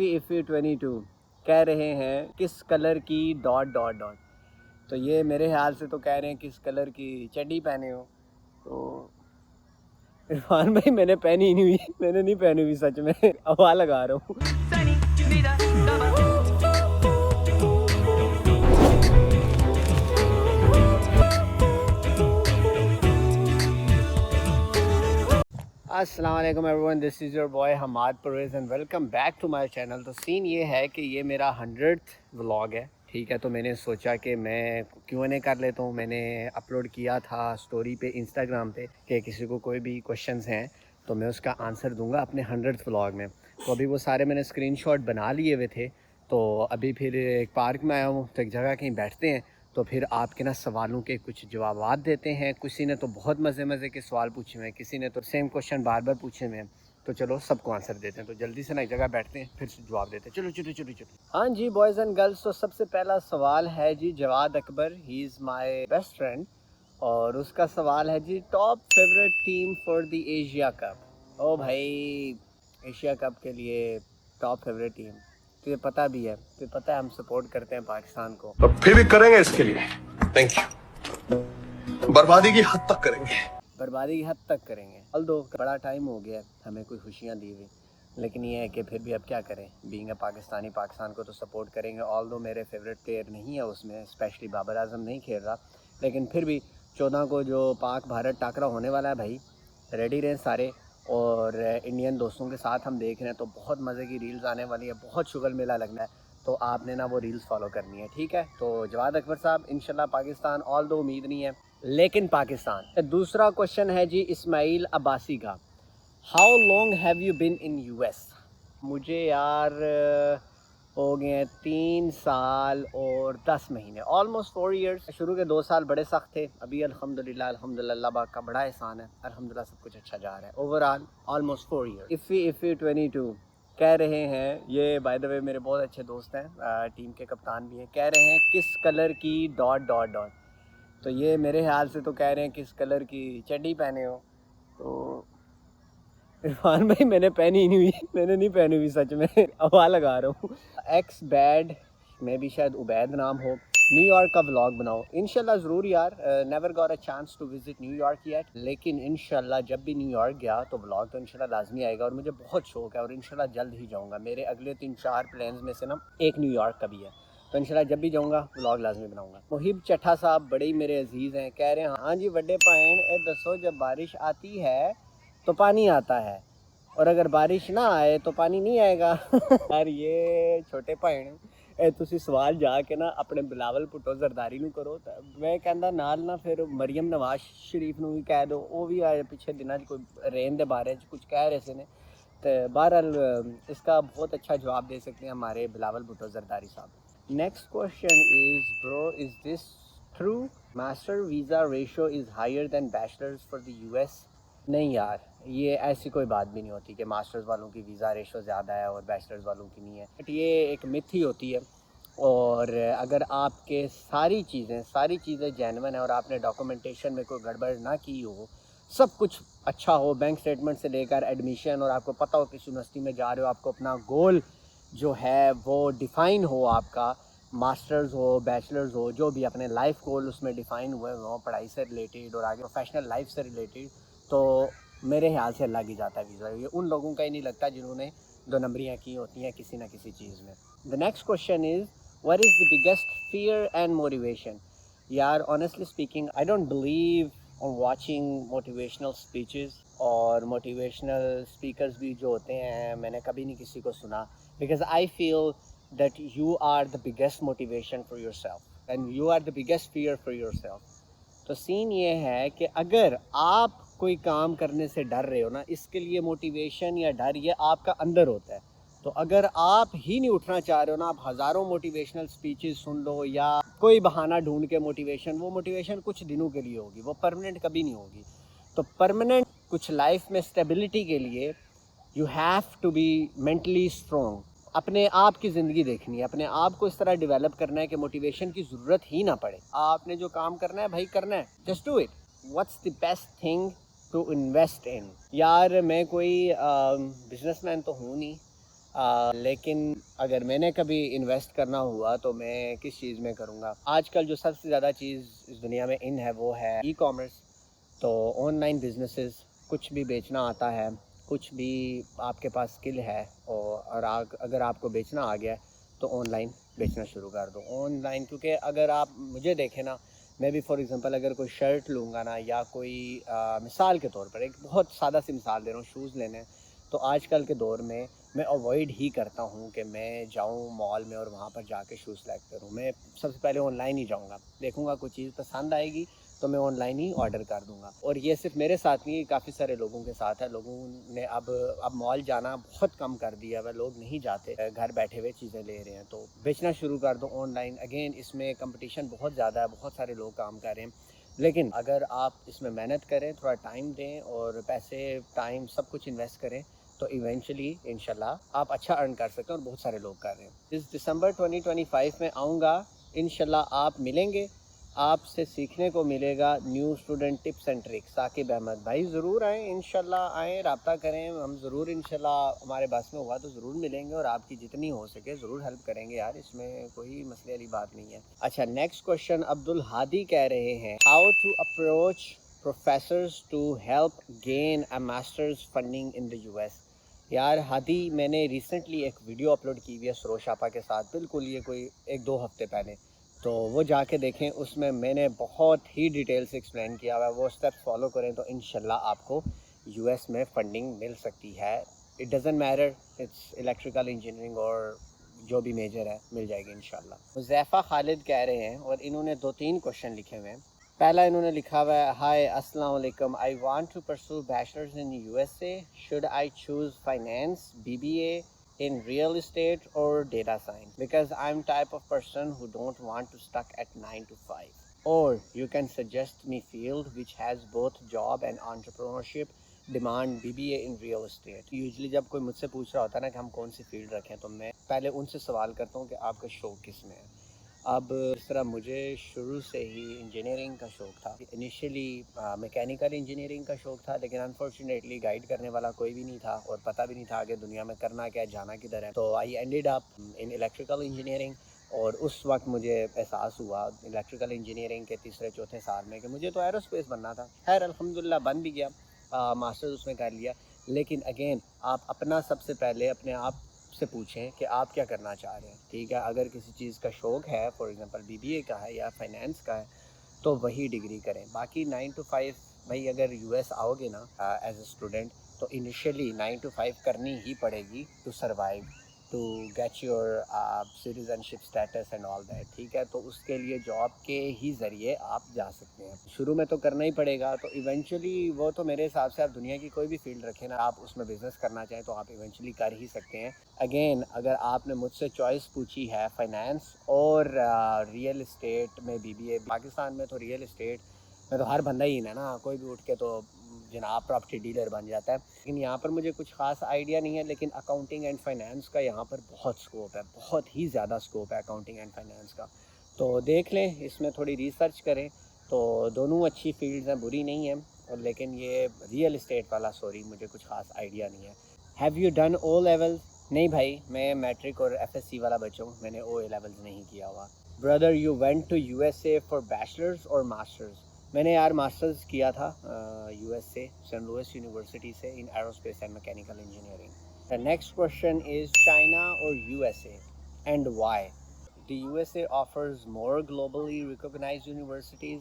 22 کہہ رہے ہیں کس کلر کی ڈاٹ ڈاٹ ڈاٹ. تو یہ میرے خیال سے تو کہہ رہے ہیں کس کلر کی چڈی پہنے ہو. تو عرفان بھائی میں نے پہنی ہی نہیں ہوئی, میں نے نہیں پہنی ہوئی سچ میں, ہوا لگا رہا ہوں. السلام علیکم everyone, this is your boy Hammad Parvez and welcome back to my channel. تو سین یہ ہے کہ یہ میرا 100th ولاگ ہے, ٹھیک ہے. تو میں نے سوچا کہ میں Q&A کر لیتا ہوں. میں نے اپلوڈ کیا تھا اسٹوری پہ انسٹاگرام پہ کہ کسی کو کوئی بھی کوشچنز ہیں تو میں اس کا آنسر دوں گا اپنے 100th ولاگ میں. تو ابھی وہ سارے میں نے اسکرین شاٹ بنا لیے ہوئے تھے. تو ابھی پھر ایک پارک میں آیا ہوں, تو ایک جگہ کہیں بیٹھتے ہیں, تو پھر آپ کے نا سوالوں کے کچھ جوابات دیتے ہیں. کسی نے تو بہت مزے کے سوال پوچھے ہوئے ہیں, کسی نے تو سیم کوشچن بار بار پوچھے ہوئے ہیں. تو چلو سب کو آنسر دیتے ہیں. تو جلدی سے نا ایک جگہ بیٹھتے ہیں, پھر جواب دیتے ہیں. چلو. ہاں جی بوائز اینڈ گرلس, تو سب سے پہلا سوال ہے جی جواد اکبر, ہی از مائی بیسٹ فرینڈ, اور اس کا سوال ہے جی top favourite team for the Asia cup. او بھائی, ایشیا کپ کے لیے ٹاپ فیوریٹ ٹیم تجھے پتہ بھی ہے, تجھے پتہ ہے ہم سپورٹ کرتے ہیں پاکستان کو, اور پھر بھی کریں گے اس کے لیے. Thank you. بربادی کی حد تک کریں گے, بربادی کی حد تک کریں گے. الدو بڑا ٹائم ہو گیا ہمیں کوئی خوشیاں دی ہوئی, لیکن یہ ہے کہ پھر بھی اب کیا کریں, بینگ اے پاکستانی, پاکستان کو تو سپورٹ کریں گے. آل دو میرے فیوریٹ پلیئر نہیں ہے اس میں, اسپیشلی بابر اعظم نہیں کھیل رہا, لیکن پھر بھی 14 کو جو پاک بھارت ٹاکرا ہونے والا ہے بھائی, ریڈی رہیں سارے. اور انڈین دوستوں کے ساتھ ہم دیکھ رہے ہیں, تو بہت مزے کی ریلز آنے والی ہے, بہت شغل میلہ لگنا ہے, تو آپ نے نا وہ ریلز فالو کرنی ہے, ٹھیک ہے. تو جواد اکبر صاحب انشاءاللہ پاکستان, آل دو امید نہیں ہے لیکن پاکستان. دوسرا کوشچن ہے جی اسماعیل عباسی کا, how long have you been in U S. مجھے یار ہو گئے ہیں 3 سال اور 10 مہینے, آلموسٹ 4 ایئرس. شروع کے 2 سال بڑے سخت تھے, ابھی الحمدللہ اللہ پاک کا بڑا احسان ہے, الحمدللہ سب کچھ اچھا جا رہا ہے. Overall almost 4 years. ایفی 22 کہہ رہے ہیں, یہ بائی دا وے میرے بہت اچھے دوست ہیں, ٹیم کے کپتان بھی ہیں, کہہ رہے ہیں کس کلر کی ڈاٹ ڈاٹ ڈاٹ. تو یہ میرے خیال سے تو کہہ رہے ہیں کس کلر کی چڈی پہنے ہو. تو عرفان بھائی میں نے پہنی ہی نہیں ہوئی, میں نے نہیں پہنی ہوئی سچ میں, ہوا لگا رہا ہوں. ایکس بیڈ میں بھی شاید عبید نام ہو, نیو یارک کا ولاگ بناؤ. انشاءاللہ ضرور یار, never got a chance to visit New York yet, لیکن انشاءاللہ جب بھی نیو یارک گیا تو ولاگ تو انشاءاللہ لازمی آئے گا, اور مجھے بہت شوق ہے, اور انشاءاللہ جلد ہی جاؤں گا. میرے اگلے 3-4 پلانز میں سے نا ایک نیو یارک کا بھی ہے, تو انشاءاللہ جب بھی جاؤں گا ولاگ لازمی بناؤں گا. محب چٹھا صاحب بڑے ہی میرے عزیز ہیں, کہہ رہے ہیں ہاں جی وڈے پائن اے دسو جب بارش آتی ہے تو پانی آتا ہے, اور اگر بارش نہ آئے تو پانی نہیں آئے گا. یار یہ چھوٹے بھائن تسی سوال جا کے نا اپنے بلاول بھٹو زرداری نو کرو. میں کہندا نال نا پھر مریم نواز شریف نو بھی کہہ دو, وہ بھی آئے پچھے دنوں کوئی رین دے بارے کچھ کہہ رہے سے نے. تو بہرحال اس کا بہت اچھا جواب دے سکتے ہیں ہمارے بلاول بھٹو زرداری صاحب. Next question is bro, is this true master visa ratio is higher than bachelors for the U S. نہیں یار, یہ ایسی کوئی بات بھی نہیں ہوتی کہ ماسٹرز والوں کی ویزا ریشو زیادہ ہے اور بیچلرز والوں کی نہیں ہے. بٹ یہ ایک متھ ہی ہوتی ہے, اور اگر آپ کے ساری چیزیں جینون ہیں اور آپ نے ڈاکومنٹیشن میں کوئی گڑبڑ نہ کی ہو, سب کچھ اچھا ہو, بینک سٹیٹمنٹ سے لے کر ایڈمیشن, اور آپ کو پتہ ہو کس یونیورسٹی میں جا رہے ہو, آپ کو اپنا گول جو ہے وہ ڈیفائن ہو, آپ کا ماسٹرز ہو بیچلرز ہو, جو بھی اپنے لائف گول اس میں ڈیفائن ہوئے ہوں پڑھائی سے ریلیٹڈ اور آگے پروفیشنل لائف سے ریلیٹڈ, تو میرے خیال سے لگ ہی جاتا ہے ویزا. یہ ان لوگوں کا ہی نہیں لگتا جنہوں نے 2 نمبریاں کی ہوتی ہیں کسی نہ کسی چیز میں. The next question is what is the biggest fear and motivation. یار honestly speaking I don't believe on watching motivational speeches, اور motivational speakers بھی جو ہوتے ہیں میں نے کبھی نہیں کسی کو سنا, because I feel that you are the biggest motivation for yourself and you are the biggest fear for yourself. تو سین یہ ہے کہ اگر آپ کوئی کام کرنے سے ڈر رہے ہو نا, اس کے لیے موٹیویشن یا ڈر یہ آپ کا اندر ہوتا ہے. تو اگر آپ ہی نہیں اٹھنا چاہ رہے ہو نا, آپ ہزاروں موٹیویشنل سپیچز سن لو یا کوئی بہانہ ڈھونڈ کے موٹیویشن, وہ موٹیویشن کچھ دنوں کے لیے ہوگی, وہ پرماننٹ کبھی نہیں ہوگی. تو پرماننٹ کچھ لائف میں اسٹیبلٹی کے لیے you have to be mentally strong. اپنے آپ کی زندگی دیکھنی ہے, اپنے آپ کو اس طرح ڈیولپ کرنا ہے کہ موٹیویشن کی ضرورت ہی نہ پڑے. آپ نے جو کام کرنا ہے بھائی کرنا ہے, just do it. What's the best thing to invest in. یار میں کوئی بزنس مین تو ہوں نہیں, لیکن اگر میں نے کبھی انویسٹ کرنا ہوا تو میں کس چیز میں کروں گا؟ آج کل جو سب سے زیادہ چیز اس دنیا میں ان ہے وہ ہے ای کامرس. تو آن لائن بزنسز، کچھ بھی بیچنا آتا ہے، کچھ بھی آپ کے پاس اسکل ہے اور اگر آپ کو بیچنا آ گیا تو آن لائن بیچنا شروع کر دو. آن لائن، کیونکہ اگر آپ مجھے دیکھیں نا، میں بھی فار ایگزامپل اگر کوئی شرٹ لوں گا نا، یا کوئی مثال کے طور پر ایک بہت سادہ سی مثال دے رہا ہوں، شوز لینے، تو آج کل کے دور میں اوائڈ ہی کرتا ہوں کہ میں جاؤں مال میں اور وہاں پر جا کے شوز سلیکٹ کروں. میں سب سے پہلے آن لائن ہی جاؤں گا، دیکھوں گا کوئی چیز پسند آئے گی تو میں آن لائن ہی آرڈر کر دوں گا. اور یہ صرف میرے ساتھ نہیں، کافی سارے لوگوں کے ساتھ ہے. لوگوں نے اب مال جانا بہت کم کر دیا ہے، لوگ نہیں جاتے، گھر بیٹھے ہوئے چیزیں لے رہے ہیں. تو بیچنا شروع کر دو آن لائن. اگین اس میں کمپٹیشن بہت زیادہ ہے، بہت سارے لوگ کام کر رہے ہیں، لیکن اگر آپ اس میں محنت کریں، تھوڑا ٹائم دیں اور پیسے ٹائم سب کچھ انویسٹ کریں تو ایونچولی انشاءاللہ آپ اچھا ارن کر سکتے ہیں، اور بہت سارے لوگ کر رہے ہیں. اس دسمبر 2025 میں آؤں گا انشاءاللہ. آپ ملیں گے، آپ سے سیکھنے کو ملے گا new student tips and tricks. Saqib Ahmed بھائی ضرور آئیں انشاءاللہ، آئیں، رابطہ کریں، ہم ضرور انشاءاللہ ہمارے بس میں ہوا تو ضرور ملیں گے اور آپ کی جتنی ہو سکے ضرور ہیلپ کریں گے یار، اس میں کوئی مسئلے والی بات نہیں ہے. اچھا، نیکسٹ کوشچن عبد الحادی کہہ رہے ہیں، how to approach professors to help gain a masters funding in the U S. یار ہادی، میں نے ریسنٹلی ایک ویڈیو اپلوڈ کی ہوئی ہے سروش آپا کے ساتھ، بالکل یہ کوئی 1-2 ہفتے پہلے، تو وہ جا کے دیکھیں. اس میں نے بہت ہی ڈیٹیل سے ایکسپلین کیا ہوا ہے. وہ اسٹیپس فالو کریں تو انشاءاللہ آپ کو یو ایس میں فنڈنگ مل سکتی ہے. It doesn't matter it's electrical engineering اور جو بھی میجر ہے، مل جائے گی انشاءاللہ. حذیفہ خالد کہہ رہے ہیں، اور انہوں نے 2-3 کوشچن لکھے ہوئے ہیں. پہلا انہوں نے لکھا ہوا ہے، ہائے السلام علیکم، I want to pursue bachelors in U S A, should I choose finance, BBA in real estate or data science, because I'm type of person who don't want to stuck at 9 to 5, or you can suggest me field which has both job and entrepreneurship demand. BBA in real estate. Usually جب کوئی مجھ سے پوچھ رہا ہوتا ہے نا کہ ہم کون سی فیلڈ رکھیں، تو میں پہلے ان سے سوال کرتا ہوں کہ آپ کا شوق کس میں ہے. اب اس طرح مجھے شروع سے ہی انجینئرنگ کا شوق تھا. انیشیلی میکینیکل انجینئرنگ کا شوق تھا، لیکن انفارچونیٹلی گائیڈ کرنے والا کوئی بھی نہیں تھا اور پتہ بھی نہیں تھا کہ دنیا میں کرنا کیا ہے، جانا کدھر ہے. تو I ended up in electrical engineering. اور اس وقت مجھے احساس ہوا الیکٹریکل انجینئرنگ کے 3-4 سال میں کہ مجھے تو ایروسپیس بننا تھا. خیر الحمدللہ بن بھی گیا، ماسٹرز اس میں کر لیا. لیکن اگین آپ اپنا سب سے پہلے اپنے آپ سے پوچھیں کہ آپ کیا کرنا چاہ رہے ہیں. ٹھیک ہے، اگر کسی چیز کا شوق ہے، فار ایگزامپل BBA کا ہے یا فائنینس کا ہے، تو وہی ڈگری کریں. باقی 9 to 5 بھائی اگر یو ایس آؤ گے نا ایز اے اسٹوڈنٹ، تو انیشیلی 9 to 5 کرنی ہی پڑے گی to survive, to get your citizenship status and all that. ٹھیک ہے، تو اس کے لیے جاب کے ہی ذریعے آپ جا سکتے ہیں. شروع میں تو کرنا ہی پڑے گا. تو ایونچولی وہ تو میرے حساب سے آپ دنیا کی کوئی بھی فیلڈ رکھیں نا، آپ اس میں بزنس کرنا چاہیں تو آپ ایونچولی کر ہی سکتے ہیں. اگین اگر آپ نے مجھ سے چوائس پوچھی ہے فائنینس اور ریئل اسٹیٹ میں BBA، پاکستان میں تو ریئل اسٹیٹ میں تو ہر بندہ ہی نا، کوئی بھی اٹھ کے تو جناب پراپرٹی ڈیلر بن جاتا ہے. لیکن یہاں پر مجھے کچھ خاص آئیڈیا نہیں ہے، لیکن اکاؤنٹنگ اینڈ فائنینس کا یہاں پر بہت سکوپ ہے، بہت ہی زیادہ سکوپ ہے اکاؤنٹنگ اینڈ فائنینس کا. تو دیکھ لیں، اس میں تھوڑی ریسرچ کریں. تو دونوں اچھی فیلڈز ہیں، بری نہیں ہیں. اور لیکن یہ ریئل اسٹیٹ والا سوری مجھے کچھ خاص آئیڈیا نہیں ہے. Have you done O level? نہیں بھائی، میں میٹرک اور FSC والا بچہ ہوں، میں نے OA لیولز نہیں کیا ہوا. Brother you went to USA for bachelors اور ماسٹرز؟ میں نے یار ماسٹرز کیا تھا USA سین لوئس یونیورسٹی سے in aerospace and mechanical engineering. The next question is China or USA and why? The USA offers more globally recognized universities.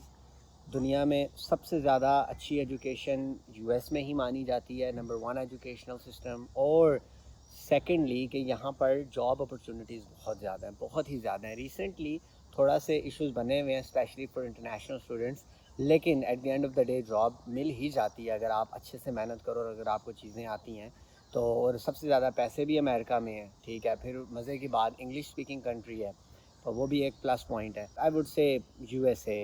دنیا میں سب سے زیادہ اچھی ایجوکیشن US میں ہی مانی جاتی ہے، نمبر 1 ایجوکیشنل سسٹم. اور سیکنڈلی کہ یہاں پر جاب اپرچونیٹیز بہت زیادہ ہیں، بہت ہی زیادہ ہیں. ریسنٹلی تھوڑا سے ایشوز بنے ہوئے ہیں اسپیشلی فار انٹرنیشنل اسٹوڈنٹس، لیکن at the end of the day job مل ہی جاتی ہے اگر آپ اچھے سے محنت کرو اور اگر آپ کو چیزیں آتی ہیں تو. اور سب سے زیادہ پیسے بھی امریکہ میں ہیں. ٹھیک ہے، پھر مزے کی بات انگلش اسپیکنگ کنٹری ہے تو وہ بھی ایک پلس پوائنٹ ہے. I would say USA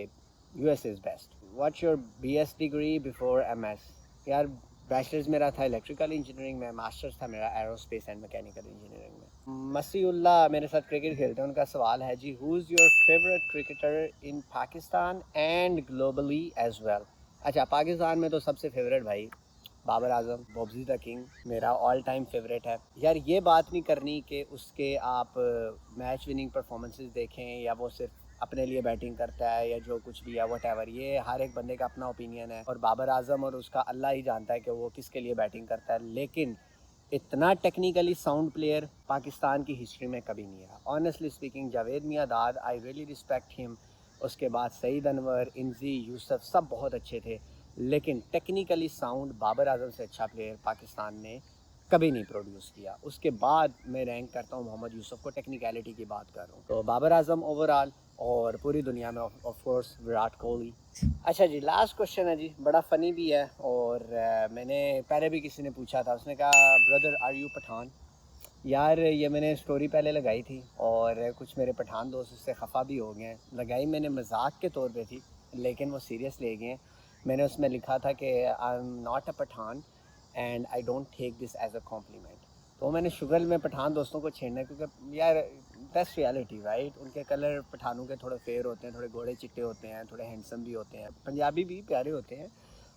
is best. What's your BS degree before MS؟ یار بیچلرز میرا تھا الیکٹریکل انجینئرنگ میں، ماسٹرز تھا میرا ایروسپیس اینڈ میکینیکل انجینئرنگ میں. مسیح اللہ میرے ساتھ کرکٹ کھیلتے ہیں، ان کا سوال ہے جی، who is your favourite cricketer in Pakistan and globally as well? اچھا، پاکستان میں تو سب سے فیوریٹ بھائی بابر اعظم بابزی دا کنگ میرا آل ٹائم فیوریٹ ہے یار. یہ بات نہیں کرنی کہ اس کے آپ میچ وننگ پرفارمنسز دیکھیں یا وہ صرف اپنے لیے بیٹنگ کرتا ہے یا جو کچھ بھی ہے وٹ ایور, یہ ہر ایک بندے کا اپنا اوپینین ہے, اور بابر اعظم اور اس کا اللہ ہی جانتا ہے کہ وہ کس کے لیے بیٹنگ کرتا ہے. لیکن اتنا ٹیکنیکلی ساؤنڈ پلیئر پاکستان کی ہسٹری میں کبھی نہیں رہا. آنیسٹلی اسپیکنگ جاوید میاں داد, آئی ریئلی رسپیکٹ ہم. اس کے بعد سعید انور, انزی, یوسف, سب بہت اچھے تھے, لیکن ٹیکنیکلی ساؤنڈ بابر اعظم سے اچھا پلیئر پاکستان نے کبھی نہیں پروڈیوس کیا. اس کے بعد میں رینک کرتا ہوں محمد یوسف کو, ٹیکنیکلٹی کی بات کر رہا ہوں. تو بابر اعظم اوور آل, اور پوری دنیا میں آف کورس وراٹ کوہلی. اچھا جی, لاسٹ کوشچن ہے جی, بڑا فنی بھی ہے, اور میں نے پہلے بھی کسی نے پوچھا تھا, اس نے کہا بردر آر یو پٹھان. یار یہ میں نے اسٹوری پہلے لگائی تھی اور کچھ میرے پٹھان دوست اس سے خفا بھی ہو گئے ہیں. لگائی میں نے مذاق کے طور پہ تھی, لیکن وہ سیریس لے گئے ہیں. میں نے اس میں لکھا تھا کہ I am not a Pathan and I don't take this as a compliment. تو میں نے شگل میں پٹھان دوستوں کو چھیڑنا ہے, کیونکہ یار دیٹس ریالٹی رائٹ. ان کے کلر پٹھانوں کے تھوڑے فیئر ہوتے ہیں, تھوڑے گھوڑے چٹے ہوتے ہیں, تھوڑے ہینڈسم بھی ہوتے ہیں, پنجابی بھی پیارے ہوتے ہیں.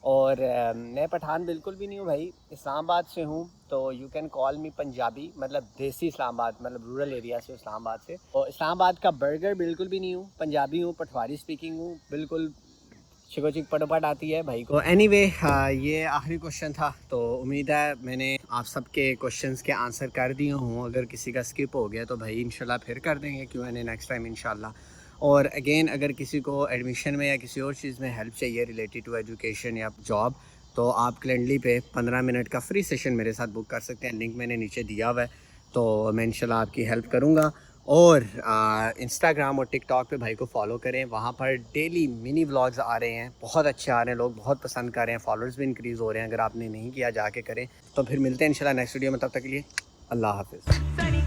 اور میں پٹھان بالکل بھی نہیں ہوں بھائی, اسلام آباد سے ہوں, تو یو کین کال می پنجابی, مطلب دیسی اسلام آباد, مطلب رورل ایریا سے, اسلام آباد سے. اور اسلام آباد کا برگر بالکل بھی نہیں ہوں, پنجابی ہوں, پٹھواری اسپیکنگ ہوں, بالکل چکو چک پٹ پٹ آتی ہے بھائی کو. اینی وے یہ آخری کوشچن تھا, تو امید ہے میں نے آپ سب کے کوشچنس کے آنسر کر دیے ہوں. اگر کسی کا اسکپ ہو گیا تو بھائی انشاءاللہ پھر کر دیں گے Q&A نیکسٹ ٹائم انشاءاللہ. اور اگین اگر کسی کو ایڈمیشن میں یا کسی اور چیز میں ہیلپ چاہیے ریلیٹڈ ٹو ایجوکیشن یا جاب, تو آپ کلینڈلی پہ 15 منٹ کا فری سیشن میرے ساتھ بک کر سکتے ہیں. لنک میں نے نیچے دیا ہوا ہے, تو میں انشاءاللہ آپ کی ہیلپ کروں گا. اور انسٹاگرام اور ٹک ٹاک پہ بھائی کو فالو کریں, وہاں پر ڈیلی منی ولاگز آ رہے ہیں, بہت اچھے آ رہے ہیں, لوگ بہت پسند کر رہے ہیں, فالوورز بھی انکریز ہو رہے ہیں. اگر آپ نے نہیں کیا جا کے کریں. تو پھر ملتے ہیں انشاءاللہ نیکسٹ ویڈیو میں, تب تک کے لیے اللہ حافظ.